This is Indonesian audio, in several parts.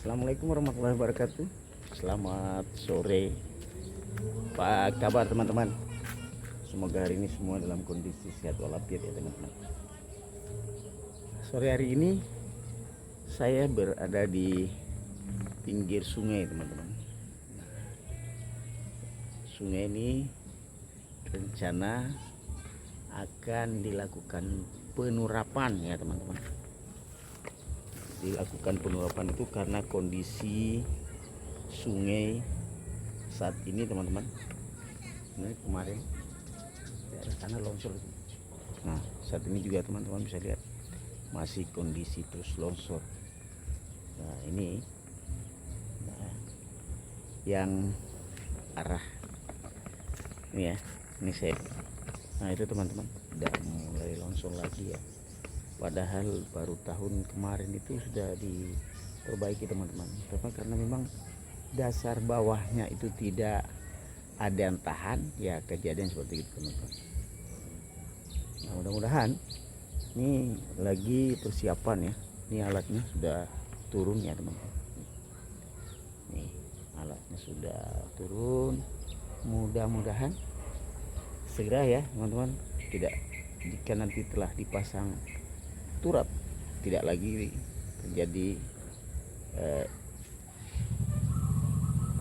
Assalamualaikum warahmatullahi wabarakatuh. Selamat sore. Apa kabar teman-teman? Semoga hari ini semua dalam kondisi sehat walafiat ya teman-teman. Sore hari ini saya berada di pinggir sungai teman-teman. Sungai ini rencana akan dilakukan penurapan ya teman-teman. Dilakukan penurapan itu karena kondisi sungai saat ini teman-teman. Ini kemarin daerah sana longsor. Nah saat ini juga teman-teman bisa lihat masih kondisi terus longsor. Nah ini yang arah ini ya, ini saya. Nah itu teman-teman udah mulai longsor lagi ya. Padahal baru tahun kemarin itu sudah diperbaiki teman-teman. Karena memang dasar bawahnya itu tidak ada yang tahan, ya kejadian seperti itu teman-teman. Nah mudah-mudahan ini lagi persiapan ya. Ini alatnya sudah turun ya teman-teman. Nih alatnya sudah turun. Mudah-mudahan segera ya teman-teman. Tidak jika nanti telah dipasang turap tidak lagi terjadi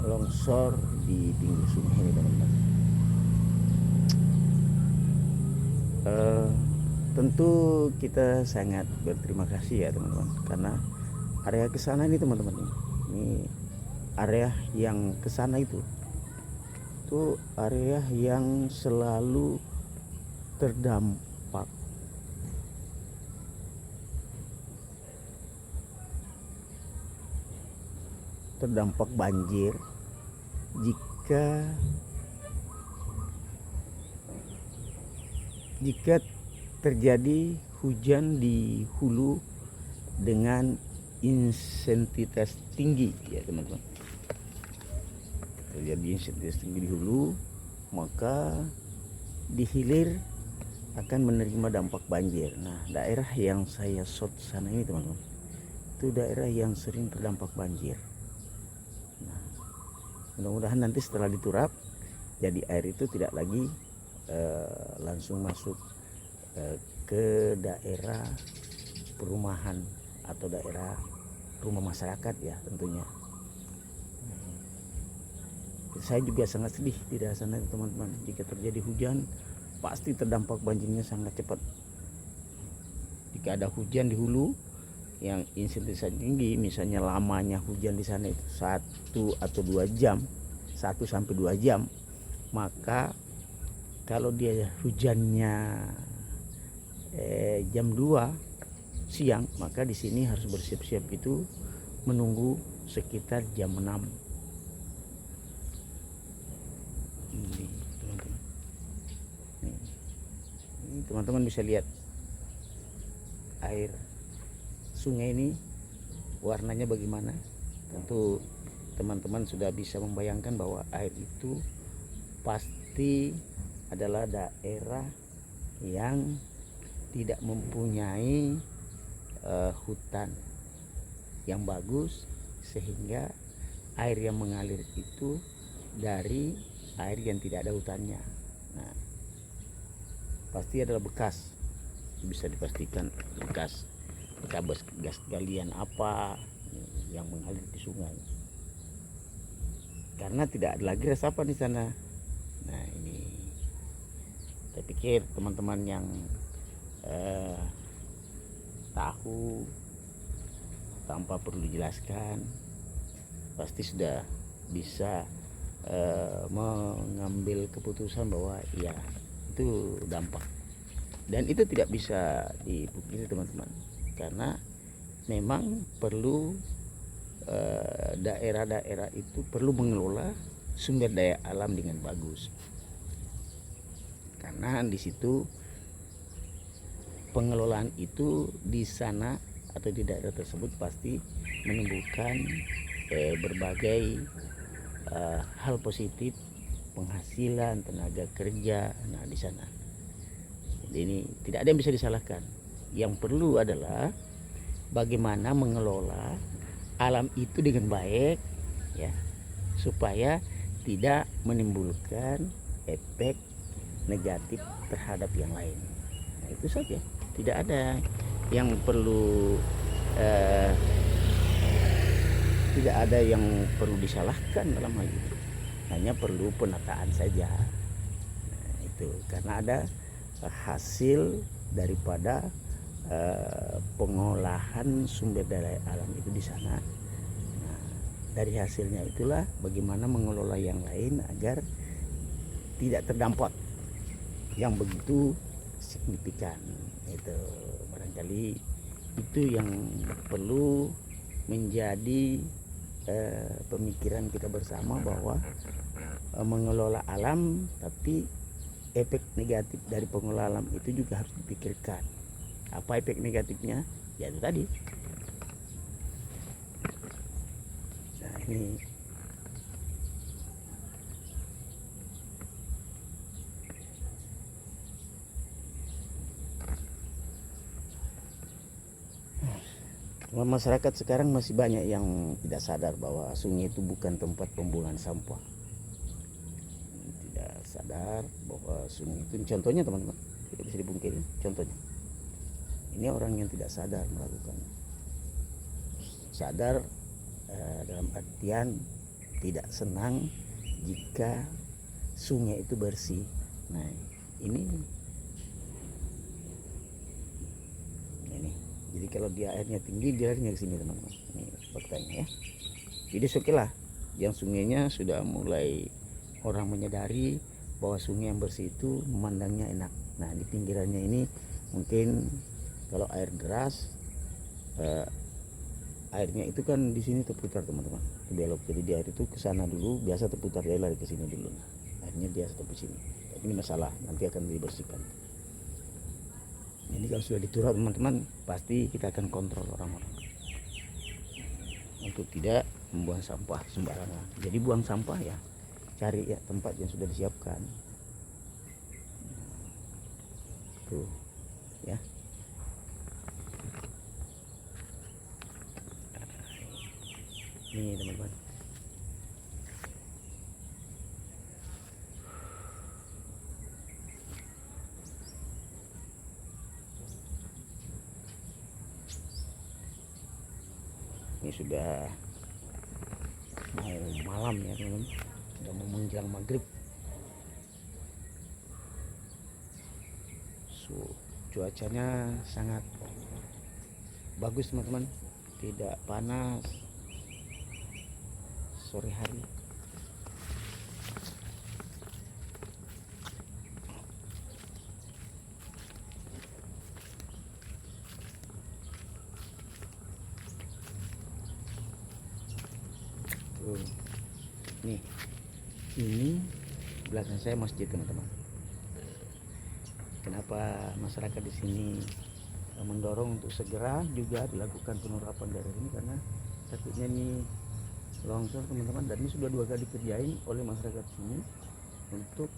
longsor di pinggir sungai ini teman-teman. Tentu kita sangat berterima kasih ya teman-teman karena area kesana ini teman-teman, ini area yang kesana itu area yang selalu terdampak banjir jika terjadi hujan di hulu dengan intensitas tinggi ya teman-teman. Terjadi intensitas tinggi di hulu, maka di hilir akan menerima dampak banjir. Nah daerah yang saya shot sana ini teman-teman, itu daerah yang sering terdampak banjir. Nah, mudah-mudahan nanti setelah diturap, jadi air itu tidak lagi langsung masuk ke daerah perumahan atau daerah rumah masyarakat ya tentunya. Saya juga sangat sedih di daerah sana teman-teman. Jika terjadi hujan, pasti terdampak banjirnya sangat cepat. Jika ada hujan di hulu yang intensitas tinggi, misalnya lamanya hujan di sana itu 1 atau 2 jam, 1 sampai 2 jam, maka kalau dia hujannya jam 2 siang, maka di sini harus bersiap-siap itu menunggu sekitar jam 6. Ini teman-teman. Ini teman-teman bisa lihat air sungai ini warnanya bagaimana. Tentu teman-teman sudah bisa membayangkan bahwa air itu pasti adalah daerah yang tidak mempunyai hutan yang bagus, sehingga air yang mengalir itu dari air yang tidak ada hutannya. Nah pasti adalah bekas, bisa dipastikan bekas gas galian apa yang mengalir di sungai, karena tidak ada lagi resapan di sana. Nah ini saya pikir teman-teman yang tahu tanpa perlu dijelaskan pasti sudah bisa mengambil keputusan bahwa ya itu dampak, dan itu tidak bisa dipungkiri teman-teman, karena memang perlu daerah-daerah itu perlu mengelola sumber daya alam dengan bagus, karena di situ pengelolaan itu di sana atau di daerah tersebut pasti menimbulkan berbagai hal positif, penghasilan, tenaga kerja. Nah di sana, jadi ini tidak ada yang bisa disalahkan. Yang perlu adalah bagaimana mengelola alam itu dengan baik ya, supaya tidak menimbulkan efek negatif terhadap yang lain. Nah, itu saja, tidak ada yang perlu tidak ada yang perlu disalahkan dalam hal ini, hanya perlu penataan saja. Nah, itu karena ada hasil daripada pengolahan sumber daya alam itu di sana. Nah, dari hasilnya itulah bagaimana mengelola yang lain agar tidak terdampak yang begitu signifikan. Itu barangkali itu yang perlu menjadi pemikiran kita bersama, bahwa mengelola alam, tapi efek negatif dari pengelola alam itu juga harus dipikirkan. Apa efek negatifnya? Ya itu tadi. Nah, ini masyarakat sekarang masih banyak yang tidak sadar bahwa sungai itu bukan tempat pembuangan sampah. Tidak sadar bahwa sungai itu, contohnya teman-teman, tidak bisa dipungkiri, contohnya ini orang yang tidak sadar melakukannya. Sadar dalam artian tidak senang jika sungai itu bersih. Nah, ini jadi kalau dia airnya tinggi, dia airnya ke sini teman-teman. Ini faktanya ya. Jadi oke lah, yang sungainya sudah mulai orang menyadari bahwa sungai yang bersih itu memandangnya enak. Nah, di pinggirannya ini mungkin kalau air deras, airnya itu kan di sini terputar teman-teman, belok. Jadi di air itu ke sana dulu, biasa terputar, dia lari ke sini dulu. Nah, akhirnya dia stop di sini. Ini masalah, nanti akan dibersihkan. Ini kalau sudah diturap teman-teman, pasti kita akan kontrol orang-orang untuk tidak membuang sampah sembarangan. Jadi buang sampah ya, cari ya tempat yang sudah disiapkan. Tuh ya. Ini teman-teman. Ini sudah mau malam ya teman-teman, sudah mau menjelang maghrib. Cuacanya sangat bagus teman-teman, tidak panas sore hari. Nih, ini belakang saya masjid teman-teman. Kenapa masyarakat di sini mendorong untuk segera juga dilakukan penerapan daerah ini? Karena takutnya nih longsor teman-teman, dan ini sudah 2 kali kerjain oleh masyarakat sini untuk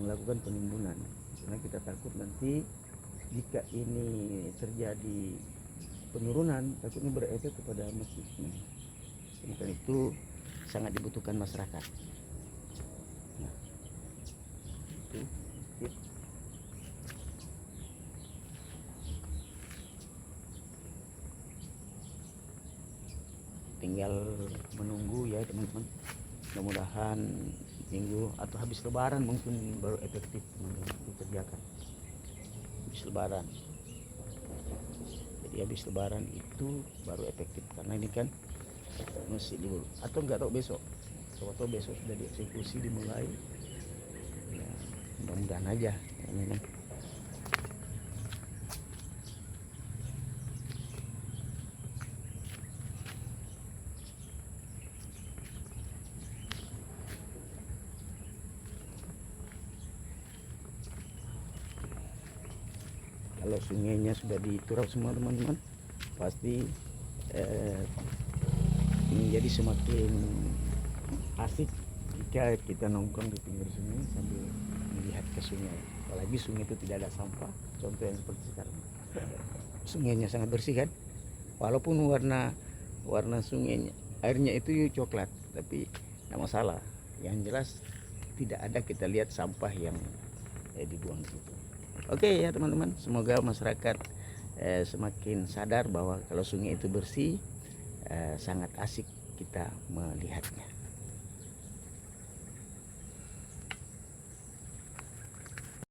melakukan penimbunan. Karena kita takut nanti jika ini terjadi penurunan, takutnya berefek kepada masjidnya. Karena itu sangat dibutuhkan masyarakat. Nah, itu ya. Tinggal menunggu ya teman-teman. Mudah-mudahan minggu atau habis lebaran mungkin baru efektif dikerjakan. Habis lebaran. Jadi habis lebaran itu baru efektif, karena ini kan masih libur, atau nggak tahu besok, atau besok sudah dieksekusi dimulai ya, mudah-mudahan aja ini kan. Kalau sungainya sudah diturap semua teman-teman, pasti menjadi semakin asik jika kita nongkrong di pinggir sungai sambil melihat ke sungai. Apalagi sungai itu tidak ada sampah, contoh yang seperti sekarang. Sungainya sangat bersih kan, walaupun warna warna sungainya, airnya itu coklat, tapi tidak masalah. Yang jelas tidak ada kita lihat sampah yang dibuang di situ. Oke ya teman-teman, semoga masyarakat semakin sadar bahwa kalau sungai itu bersih, sangat asik kita melihatnya.